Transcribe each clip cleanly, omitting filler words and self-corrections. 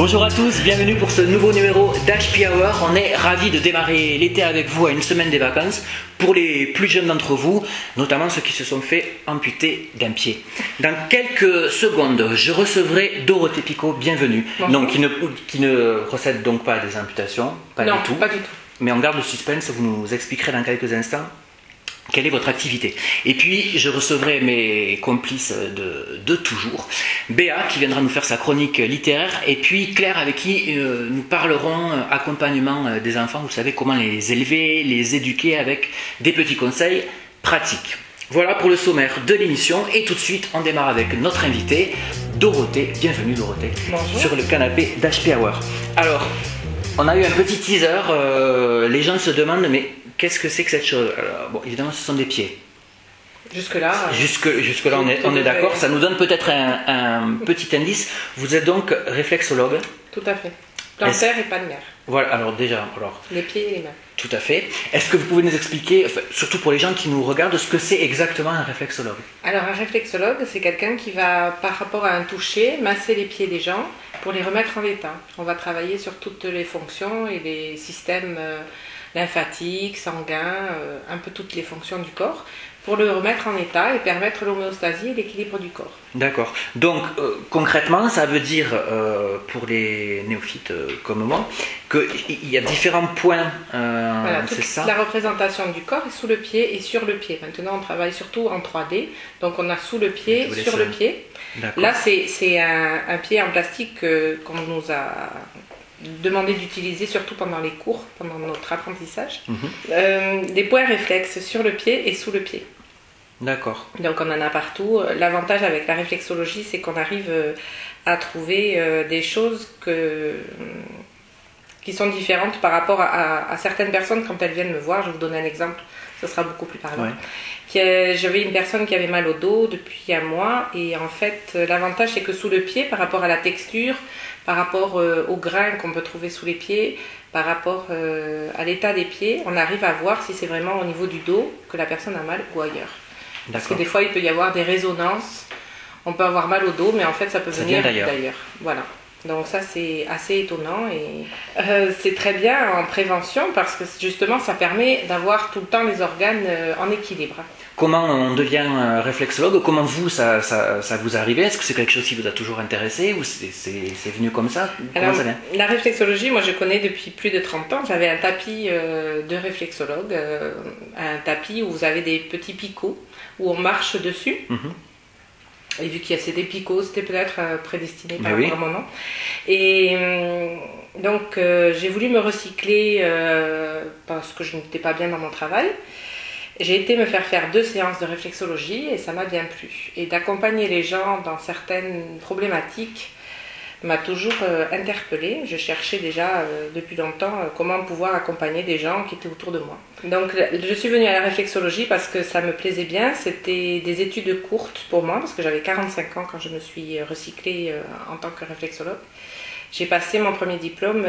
Bonjour à tous, bienvenue pour ce nouveau numéro d'HP Hour. On est ravis de démarrer l'été avec vous à une semaine des vacances. Pour les plus jeunes d'entre vous, notamment ceux qui se sont fait amputer d'un pied. Dans quelques secondes, je recevrai Dorothée Picot, bienvenue. Donc, qui ne procède donc pas à des amputations, pas du tout. Mais on garde le suspense, vous nous expliquerez dans quelques instants quelle est votre activité. Et puis, je recevrai mes complices de toujours. Béa, qui viendra nous faire sa chronique littéraire. Et puis, Claire, avec qui nous parlerons accompagnement des enfants. Vous savez comment les élever, les éduquer avec des petits conseils pratiques. Voilà pour le sommaire de l'émission. Et tout de suite, on démarre avec notre invitée, Dorothée. Bienvenue, Dorothée. Bonjour. Sur le canapé d'HP Hour. Alors, on a eu un petit teaser. Les gens se demandent, mais qu'est-ce que c'est que cette chose? Alors, bon, évidemment, ce sont des pieds. Jusque-là, Jusque-là, on est d'accord. Ça nous donne peut-être un petit indice. Vous êtes donc réflexologue. Tout à fait. Plantaire et palmaire. Voilà, alors déjà, les pieds et les mains. Tout à fait. Est-ce que vous pouvez nous expliquer, surtout pour les gens qui nous regardent, ce que c'est exactement un réflexologue? Alors, un réflexologue, c'est quelqu'un qui va, par rapport à un toucher, masser les pieds des gens pour les remettre en état. On va travailler sur toutes les fonctions et les systèmes lymphatiques, sanguins, un peu toutes les fonctions du corps, pour le remettre en état et permettre l'homéostasie et l'équilibre du corps. D'accord. Donc, concrètement, ça veut dire, pour les néophytes comme moi, qu'il y a différents points, voilà, c'est ça? La représentation du corps est sous le pied et sur le pied. Maintenant, on travaille surtout en 3D, donc on a sous le pied, sur le pied. Là, c'est un pied en plastique qu'on nous a demandé d'utiliser surtout pendant les cours, pendant notre apprentissage. Des points réflexes sur le pied et sous le pied. D'accord. Donc on en a partout. L'avantage avec la réflexologie, c'est qu'on arrive à trouver des choses qui sont différentes par rapport à certaines personnes quand elles viennent me voir. Je vais vous donner un exemple, ce sera beaucoup plus parlant. J'avais une personne qui avait mal au dos depuis un mois et en fait l'avantage c'est que sous le pied, par rapport à la texture, par rapport au grain qu'on peut trouver sous les pieds, par rapport à l'état des pieds, on arrive à voir si c'est vraiment au niveau du dos que la personne a mal ou ailleurs. Parce que des fois il peut y avoir des résonances, on peut avoir mal au dos mais en fait ça peut venir d'ailleurs. Voilà. Donc ça c'est assez étonnant et c'est très bien en prévention parce que justement ça permet d'avoir tout le temps les organes en équilibre. Comment on devient réflexologue? Comment vous, ça vous est arrivé? Est-ce que c'est quelque chose qui vous a toujours intéressé ou c'est venu comme ça? Comment ça vient? La réflexologie, moi je connais depuis plus de 30 ans. J'avais un tapis de réflexologue, un tapis où vous avez des petits picots où on marche dessus. Et vu qu'il y a des picots, c'était peut-être prédestiné par rapport à mon nom. Et donc j'ai voulu me recycler parce que je n'étais pas bien dans mon travail. J'ai été me faire 2 séances de réflexologie et ça m'a bien plu. Et d'accompagner les gens dans certaines problématiques m'a toujours interpellée. Je cherchais déjà depuis longtemps comment pouvoir accompagner des gens qui étaient autour de moi. Donc je suis venue à la réflexologie parce que ça me plaisait bien. C'était des études courtes pour moi parce que j'avais 45 ans quand je me suis recyclée en tant que réflexologue. J'ai passé mon premier diplôme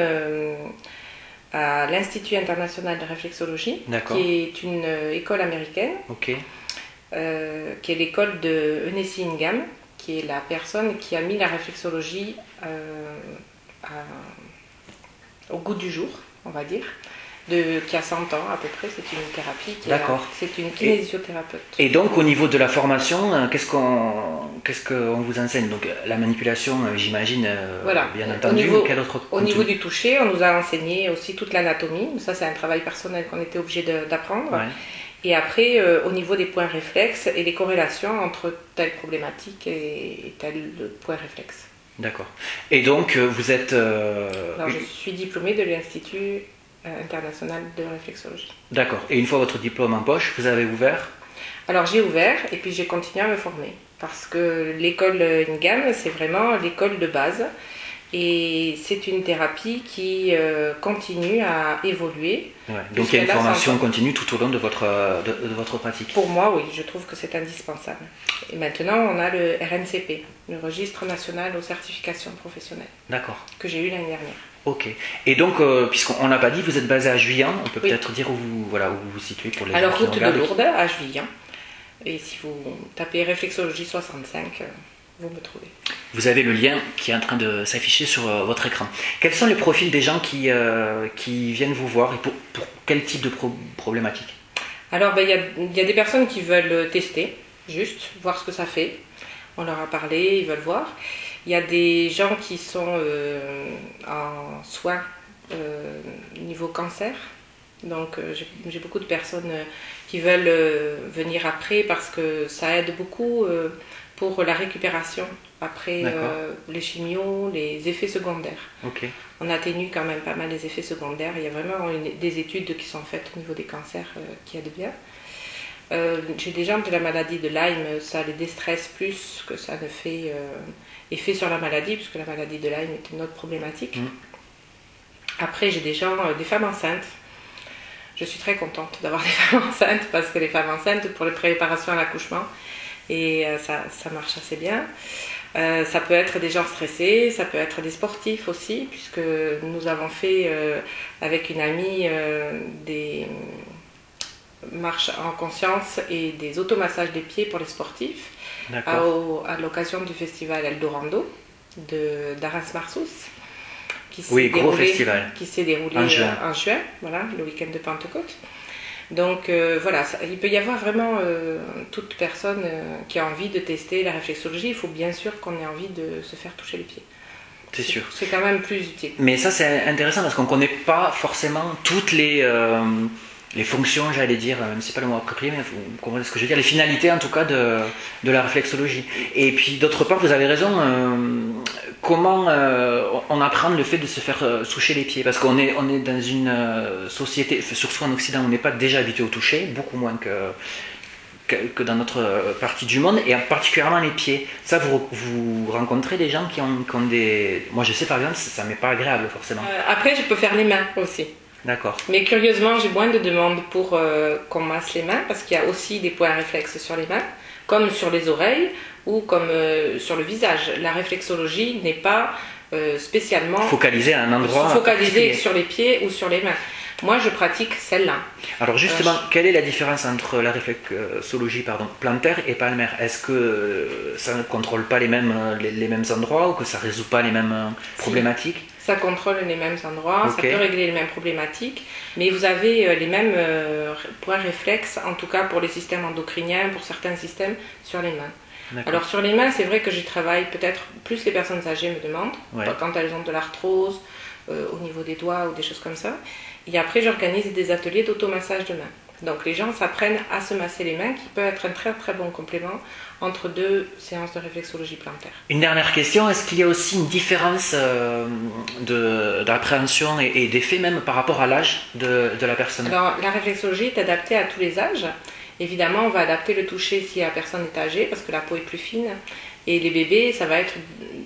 à l'Institut international de réflexologie, qui est une école américaine, qui est l'école de Enesy Ingham, qui est la personne qui a mis la réflexologie au goût du jour, on va dire, qui a 100 ans à peu près. C'est une thérapie, c'est une kinésithérapeute. Et donc au niveau de la formation, qu'est-ce qu'on vous enseigne? Donc la manipulation, j'imagine, bien entendu. Au niveau du toucher, on nous a enseigné aussi toute l'anatomie. Ça c'est un travail personnel qu'on était obligé d'apprendre. Et après, au niveau des points réflexes et les corrélations entre telle problématique et tel point réflexe. D'accord. Et donc, vous êtes... Alors, je suis diplômée de l'Institut international de réflexologie. D'accord. Et une fois votre diplôme en poche, vous avez ouvert? Alors, j'ai ouvert et puis j'ai continué à me former. Parce que l'école Ingham, c'est vraiment l'école de base. Et c'est une thérapie qui continue à évoluer. Donc il y a une formation continue tout au long de votre pratique. Pour moi, oui, je trouve que c'est indispensable. Et maintenant, on a le RNCP, le Registre National aux Certifications Professionnelles. D'accord. Que j'ai eu l'année dernière. Ok. Et donc, puisqu'on l'a pas dit, vous êtes basé à Juillan. On peut peut-être dire où vous vous situez pour les gens qui route de Lourdes, à Juillan. Et si vous tapez réflexologie 65... vous me trouvez. Vous avez le lien qui est en train de s'afficher sur votre écran. Quels sont les profils des gens qui viennent vous voir et pour quel type de problématique? Alors, il y a des personnes qui veulent tester, juste, voir ce que ça fait. On leur a parlé, ils veulent voir. Il y a des gens qui sont en soins niveau cancer. Donc, j'ai beaucoup de personnes qui veulent venir après parce que ça aide beaucoup pour la récupération après les chimios, les effets secondaires. Okay. On atténue quand même pas mal les effets secondaires. Il y a vraiment des études qui sont faites au niveau des cancers qui aident bien. J'ai des gens de la maladie de Lyme, ça les déstresse plus que ça ne fait effet sur la maladie, puisque la maladie de Lyme est une autre problématique. Après, j'ai des gens, des femmes enceintes. Je suis très contente d'avoir des femmes enceintes parce que les femmes enceintes, pour les préparations à l'accouchement, et ça marche assez bien. Ça peut être des gens stressés, ça peut être des sportifs aussi, puisque nous avons fait avec une amie des marches en conscience et des automassages des pieds pour les sportifs à l'occasion du festival Eldorado d'Arras-Marsous. Qui s'est déroulé en juin, voilà, le week-end de Pentecôte. Donc voilà, il peut y avoir vraiment toute personne qui a envie de tester la réflexologie. Il faut bien sûr qu'on ait envie de se faire toucher les pieds. C'est sûr. C'est quand même plus utile. Mais ça, c'est intéressant parce qu'on ne connaît pas forcément toutes les fonctions, j'allais dire, même si c'est pas le mot approprié, mais vous comprenez ce que je veux dire, les finalités en tout cas de la réflexologie. Et puis d'autre part, vous avez raison, comment on apprend le fait de se faire toucher les pieds, parce qu'on est dans une société, surtout en Occident, on n'est pas déjà habitué au toucher, beaucoup moins que dans notre partie du monde, et particulièrement les pieds. Ça, vous rencontrez des gens qui ont des... Moi je sais par exemple, ça m'est pas agréable forcément. Après je peux faire les mains aussi. D'accord. Mais curieusement, j'ai moins de demandes pour qu'on masse les mains, parce qu'il y a aussi des points réflexes sur les mains, comme sur les oreilles ou comme sur le visage. La réflexologie n'est pas spécialement focalisée à un endroit focalisée sur les pieds ou sur les mains. Moi, je pratique celle-là. Alors justement, quelle est la différence entre la réflexologie plantaire et palmaire? Est-ce que ça ne contrôle pas les mêmes endroits ou que ça ne résout pas les mêmes problématiques? Ça contrôle les mêmes endroits, ça peut régler les mêmes problématiques, mais vous avez les mêmes points réflexes, en tout cas pour les systèmes endocriniens, pour certains systèmes, sur les mains. Alors sur les mains, c'est vrai que j'y travaille peut-être plus les personnes âgées me demandent, quand elles ont de l'arthrose, au niveau des doigts ou des choses comme ça. Et après, j'organise des ateliers d'automassage de mains. Donc les gens s'apprennent à se masser les mains, qui peut être un très très bon complément entre deux séances de réflexologie plantaire. Une dernière question, est-ce qu'il y a aussi une différence d'appréhension et d'effet même par rapport à l'âge de la personne? Alors la réflexologie est adaptée à tous les âges. Évidemment, on va adapter le toucher si la personne est âgée, parce que la peau est plus fine. Et les bébés, ça va être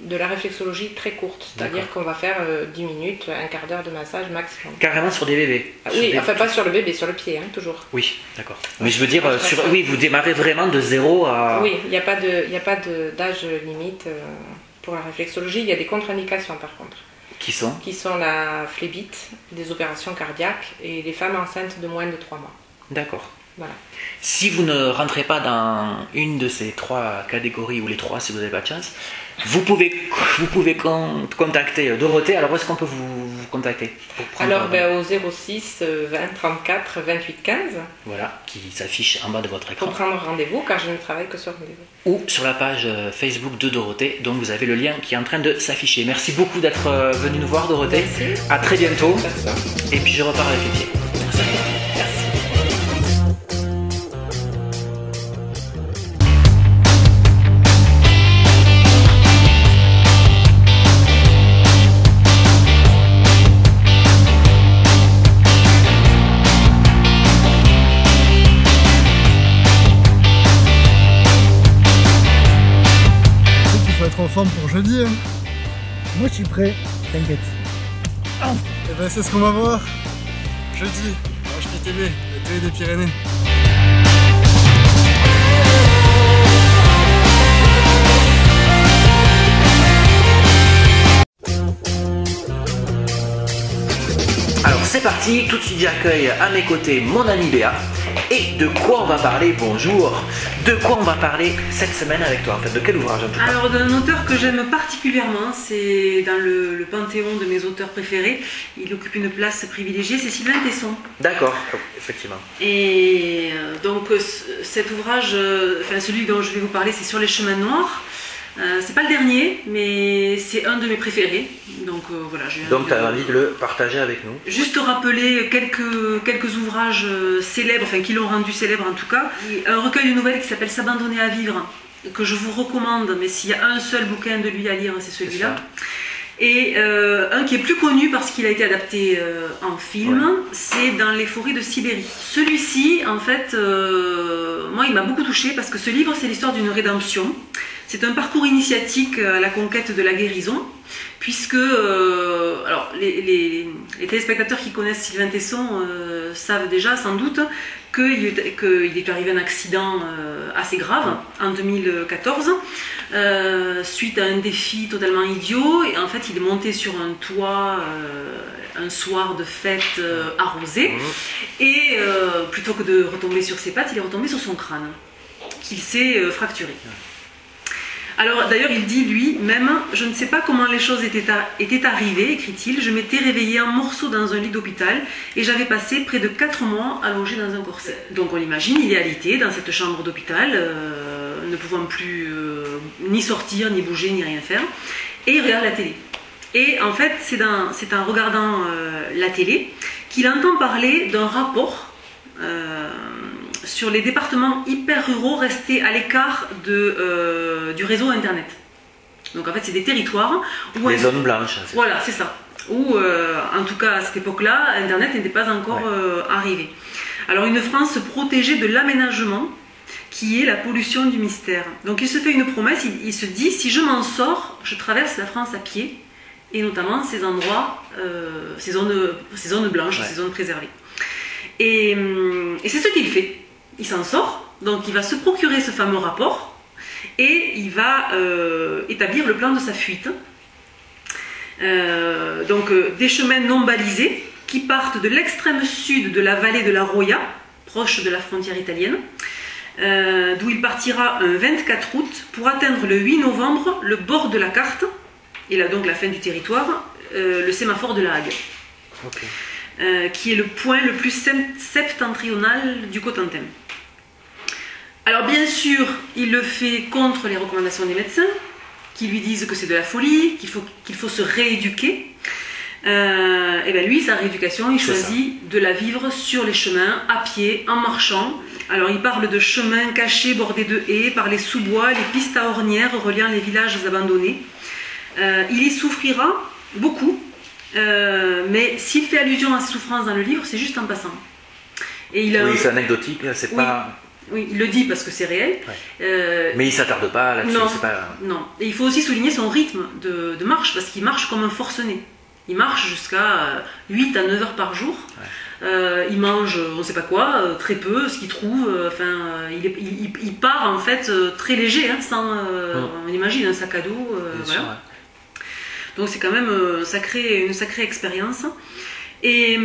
de la réflexologie très courte, c'est-à-dire qu'on va faire 10 minutes, un quart d'heure de massage maximum. Carrément sur des bébés? Oui, enfin pas sur le bébé, sur le pied, hein, toujours. Oui, d'accord. Mais je veux dire, oui, vous démarrez vraiment de 0 à... Oui, il n'y a pas d'âge limite pour la réflexologie. Il y a des contre-indications par contre. Qui sont? Qui sont la phlébite, des opérations cardiaques et les femmes enceintes de moins de 3 mois. D'accord. Voilà. Si vous ne rentrez pas dans une de ces 3 catégories, ou les 3 si vous n'avez pas de chance, vous pouvez contacter Dorothée. Alors où est-ce qu'on peut vous contacter? Alors au 06 20 34 28 15. Voilà, qui s'affiche en bas de votre écran. Pour prendre rendez-vous, car je ne travaille que sur rendez-vous. Ou sur la page Facebook de Dorothée, donc vous avez le lien qui est en train de s'afficher. Merci beaucoup d'être venu nous voir, Dorothée. Merci. À très bientôt. Et puis je repars avec les pieds. Merci. En forme pour jeudi, hein. Moi je suis prêt, t'inquiète. Et ben c'est ce qu'on va voir jeudi, HPTB, le télé des Pyrénées. Alors c'est parti, tout de suite j'accueille à mes côtés mon ami Béa Et de quoi on va parler, bonjour, de quoi on va parler cette semaine avec toi, en fait, de quel ouvrage en tout cas? Alors d'un auteur que j'aime particulièrement, c'est dans le panthéon de mes auteurs préférés, il occupe une place privilégiée, c'est Sylvain Tesson. D'accord, effectivement. Et donc cet ouvrage, celui dont je vais vous parler, c'est Sur les chemins noirs. C'est pas le dernier, mais c'est un de mes préférés. Donc voilà. Donc tu as envie de le partager avec nous. Juste rappeler quelques ouvrages célèbres, enfin qui l'ont rendu célèbre en tout cas. Un recueil de nouvelles qui s'appelle S'abandonner à vivre, que je vous recommande, mais s'il y a un seul bouquin de lui à lire, c'est celui-là. Et un qui est plus connu parce qu'il a été adapté en film, c'est Dans les forêts de Sibérie. Celui-ci, en fait, moi il m'a beaucoup touchée parce que ce livre, c'est l'histoire d'une rédemption. C'est un parcours initiatique à la conquête de la guérison, puisque alors, les téléspectateurs qui connaissent Sylvain Tesson savent déjà sans doute qu'il est arrivé un accident assez grave en 2014, suite à un défi totalement idiot, et en fait il est monté sur un toit un soir de fête arrosé, et plutôt que de retomber sur ses pattes, il est retombé sur son crâne, qu'il s'est fracturé. Alors d'ailleurs il dit lui-même, je ne sais pas comment les choses étaient arrivées, écrit-il, je m'étais réveillé en morceaux dans un lit d'hôpital et j'avais passé près de 4 mois allongé dans un corset. Donc on l'imagine, il est alité dans cette chambre d'hôpital, ne pouvant plus ni sortir, ni bouger, ni rien faire, et il regarde la télé. Et en fait c'est en regardant la télé qu'il entend parler d'un rapport sur les départements hyper ruraux restés à l'écart du réseau internet. Donc en fait c'est des territoires où... Les zones blanches. Voilà, c'est ça. Où en tout cas à cette époque-là, internet n'était pas encore arrivé. Alors une France protégée de l'aménagement qui est la pollution du mystère. Donc il se fait une promesse, il se dit, si je m'en sors, je traverse la France à pied, et notamment ces endroits, ces zones blanches, ces zones préservées. Et c'est ce qu'il fait. Il s'en sort, donc il va se procurer ce fameux rapport et il va établir le plan de sa fuite. Donc des chemins non balisés qui partent de l'extrême sud de la vallée de la Roya, proche de la frontière italienne, d'où il partira un 24 août pour atteindre le 8 novembre le bord de la carte, et là donc la fin du territoire, le sémaphore de La Hague. Qui est le point le plus septentrional du Cotentin. Alors bien sûr, il le fait contre les recommandations des médecins, qui lui disent que c'est de la folie, qu'il faut se rééduquer. Et bien lui, sa rééducation, il choisit de la vivre sur les chemins, à pied, en marchant. Alors il parle de chemins cachés bordés de haies, par les sous-bois, les pistes à ornières reliant les villages abandonnés. Il y souffrira beaucoup. Mais s'il fait allusion à ses souffrances dans le livre, c'est juste en passant. Et oui, c'est anecdotique, c'est pas... Oui, il le dit parce que c'est réel. Mais il ne s'attarde pas là-dessus. Non. Et il faut aussi souligner son rythme de marche, parce qu'il marche comme un forcené. Il marche jusqu'à 8 à 9 heures par jour. Il mange, on ne sait pas quoi, très peu, ce qu'il trouve. Il part en fait très léger, hein, sans, on imagine un sac à dos. Voilà. Donc c'est quand même une sacrée expérience. Et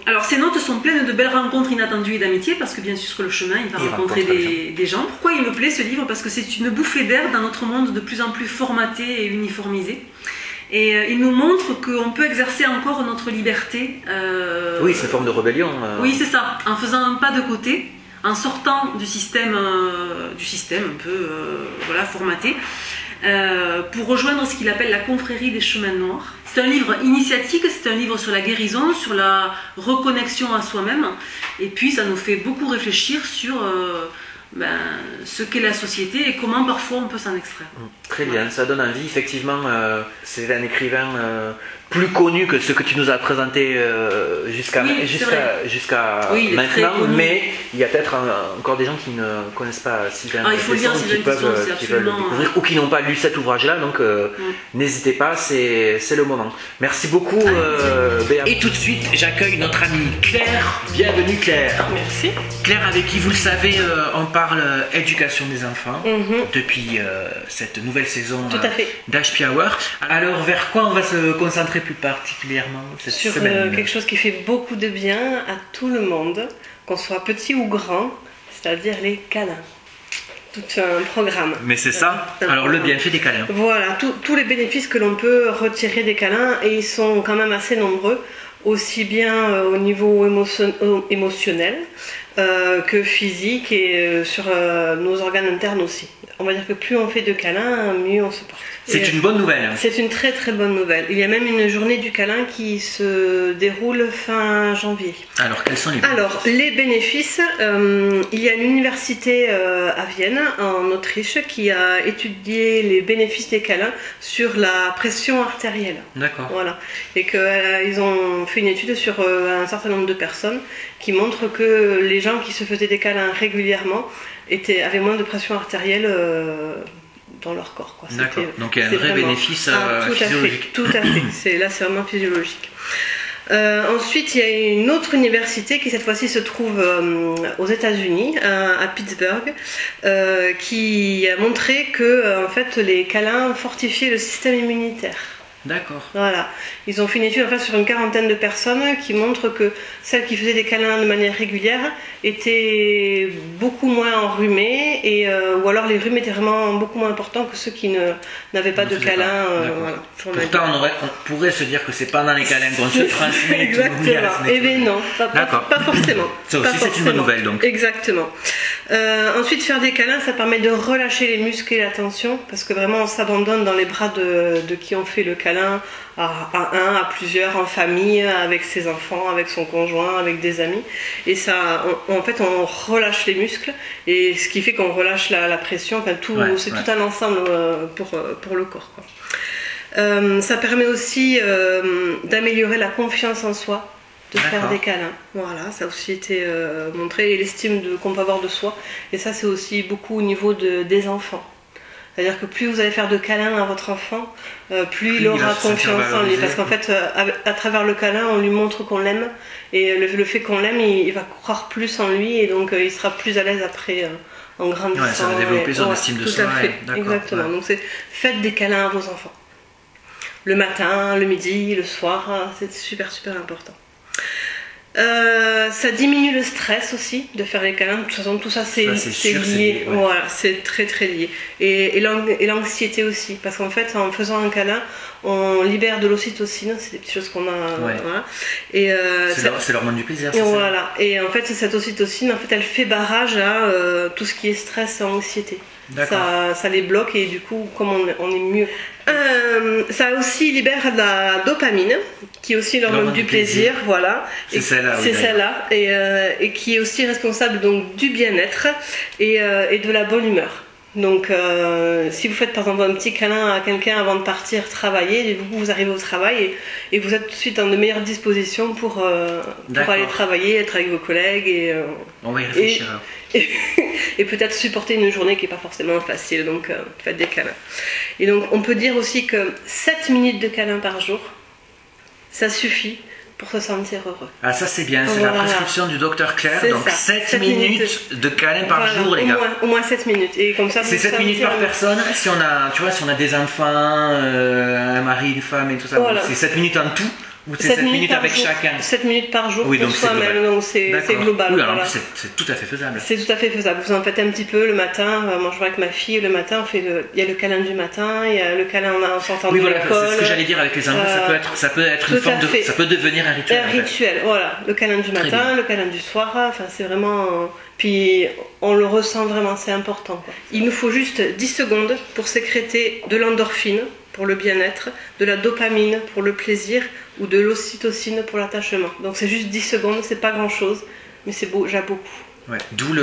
alors ces notes sont pleines de belles rencontres inattendues et d'amitié, parce que bien sûr sur le chemin il va rencontrer des gens. Pourquoi il me plaît ce livre? Parce que c'est une bouffée d'air dans notre monde de plus en plus formaté et uniformisé. Et il nous montre qu'on peut exercer encore notre liberté. Oui, c'est une forme de rébellion. Oui, c'est ça, en faisant un pas de côté, en sortant du système un peu formaté. Pour rejoindre ce qu'il appelle la confrérie des chemins noirs. C'est un livre initiatique, c'est un livre sur la guérison, sur la reconnexion à soi-même, et puis ça nous fait beaucoup réfléchir sur ce qu'est la société et comment parfois on peut s'en extraire. Très bien, ça donne envie. Effectivement, c'est un écrivain plus connu que ce que tu nous as présenté jusqu'à maintenant, mais il y a peut-être encore des gens qui ne connaissent pas Sylvain Tesson, qui veulent le découvrir ou qui n'ont pas lu cet ouvrage-là, donc n'hésitez pas, c'est le moment. Merci beaucoup Béa. Et tout de suite, j'accueille notre amie Claire. Bienvenue Claire. Merci. Claire, avec qui vous le savez, on parle éducation des enfants depuis cette nouvelle saison d'HP Hour. Alors vers quoi on va se concentrer plus particulièrement cette sur semaine? quelque chose qui fait beaucoup de bien à tout le monde, qu'on soit petit ou grand, c'est-à-dire les câlins. Tout un programme. Mais c'est ça, alors le bienfait des câlins. Voilà, tous les bénéfices que l'on peut retirer des câlins, et ils sont quand même assez nombreux, aussi bien au niveau émotionnel que physique et sur nos organes internes aussi. On va dire que plus on fait de câlins, mieux on se porte. C'est une bonne nouvelle. C'est une très très bonne nouvelle. Il y a même une journée du câlin qui se déroule fin janvier. Alors quels sont les bénéfices? Alors les bénéfices, il y a une université à Vienne, en Autriche, qui a étudié les bénéfices des câlins sur la pression artérielle. D'accord. Voilà. Et qu'ils ont fait une étude sur un certain nombre de personnes qui montrent que les gens qui se faisaient des câlins régulièrement avaient moins de pression artérielle dans leur corps. D'accord, donc il y a un vrai bénéfice physiologique. Tout à fait, là c'est vraiment physiologique. Ensuite, il y a une autre université qui cette fois-ci se trouve aux États-Unis, à Pittsburgh, qui a montré que en fait, les câlins fortifiaient le système immunitaire. D'accord. Voilà. Ils ont fait une étude en fait, sur une quarantaine de personnes qui montrent que celles qui faisaient des câlins de manière régulière étaient beaucoup moins enrhumées, ou alors les rhumes étaient vraiment beaucoup moins importants que ceux qui n'avaient pas de câlins. Voilà, pourtant, on pourrait se dire que c'est pendant les câlins qu'on se transmet. Exactement. Eh bien non, pas forcément. Ça aussi, c'est une bonne nouvelle donc. Exactement. Ensuite, faire des câlins, ça permet de relâcher les muscles et la tension, parce que vraiment on s'abandonne dans les bras de qui ont fait le câlin, à un, à plusieurs, en famille, avec ses enfants, avec son conjoint, avec des amis. Et ça, en fait, on relâche les muscles, et ce qui fait qu'on relâche la pression. Enfin, c'est tout un ensemble pour le corps, quoi. Ça permet aussi d'améliorer la confiance en soi, de faire des câlins. Voilà, ça a aussi été montré, et l'estime qu'on peut avoir de soi. Et ça, c'est aussi beaucoup au niveau des enfants. C'est-à-dire que plus vous allez faire de câlins à votre enfant, plus il aura confiance en lui. Parce qu'en fait, à travers le câlin, on lui montre qu'on l'aime. Et le fait qu'on l'aime, il va croire plus en lui. Et donc, il sera plus à l'aise après en grandissant. Ouais, ça va développer son estime de soi. Tout à fait, exactement. Ouais. Donc, faites des câlins à vos enfants. Le matin, le midi, le soir, c'est super, super important. Ça diminue le stress aussi de faire les câlins. De toute façon, tout ça c'est lié. Ouais. Voilà, c'est très très lié. Et l'anxiété aussi, parce qu'en fait, en faisant un câlin, on libère de l'ocytocine. C'est des petites choses qu'on a. Ouais. Voilà. Et c'est l'hormone du plaisir. Voilà. Et en fait, cette ocytocine, en fait, elle fait barrage à tout ce qui est stress et anxiété. Ça les bloque, et du coup, comme on est mieux. Ça aussi libère de la dopamine, qui est aussi l'hormone du plaisir, voilà. C'est celle-là. C'est celle-là, et qui est aussi responsable donc du bien-être et de la bonne humeur. Donc, si vous faites par exemple un petit câlin à quelqu'un avant de partir travailler, et vous arrivez au travail et vous êtes tout de suite dans de meilleures dispositions pour aller travailler, être avec vos collègues et on va y réfléchir. Et peut-être supporter une journée qui n'est pas forcément facile, donc faites des câlins. Et donc on peut dire aussi que 7 minutes de câlin par jour, ça suffit pour se sentir heureux. Ah, ça c'est bien, c'est la prescription du docteur Claire, donc 7 minutes de câlin par jour, les gars. Au moins 7 minutes. Et comme ça, c'est 7 minutes par personne. Si on a, tu vois, si on a des enfants, un mari, une femme et tout ça, c'est 7 minutes en tout. Ou c'est 7 minutes avec chacun? 7 minutes par jour, oui, pour soi-même, donc c'est global. Oui, alors c'est tout à fait faisable. C'est tout à fait faisable. Vous en faites un petit peu le matin. Moi, je vois avec ma fille, le matin, il y a le câlin du matin, il y a le câlin en sortant de l'école. Oui, voilà, c'est ce que j'allais dire avec les enfants. Ça peut être une forme ça peut devenir un rituel. Un rituel, voilà. Le câlin du matin, le câlin du soir. Enfin, c'est vraiment. Puis on le ressent vraiment, c'est important, quoi. Il nous faut juste 10 secondes pour sécréter de l'endorphine pour le bien-être, de la dopamine pour le plaisir ou de l'ocytocine pour l'attachement. Donc c'est juste 10 secondes, c'est pas grand-chose, mais c'est déjà beaucoup. Ouais. D'où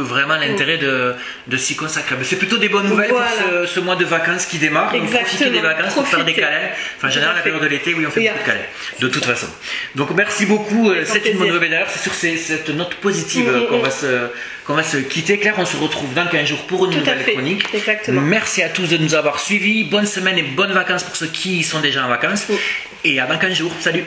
vraiment l'intérêt de s'y consacrer. C'est plutôt des bonnes nouvelles pour ce mois de vacances qui démarre. Donc profitez des vacances pour faire des câlins. Enfin, en général, la période de l'été, oui, on fait beaucoup de câlins. De toute façon. Donc merci beaucoup. C'est une bonne nouvelle. D'ailleurs, c'est sur cette note positive qu'on va se quitter. Claire, on se retrouve dans 15 jours pour une nouvelle chronique. Exactement. Merci à tous de nous avoir suivis. Bonne semaine et bonnes vacances pour ceux qui sont déjà en vacances. Et à dans 15 jours. Salut.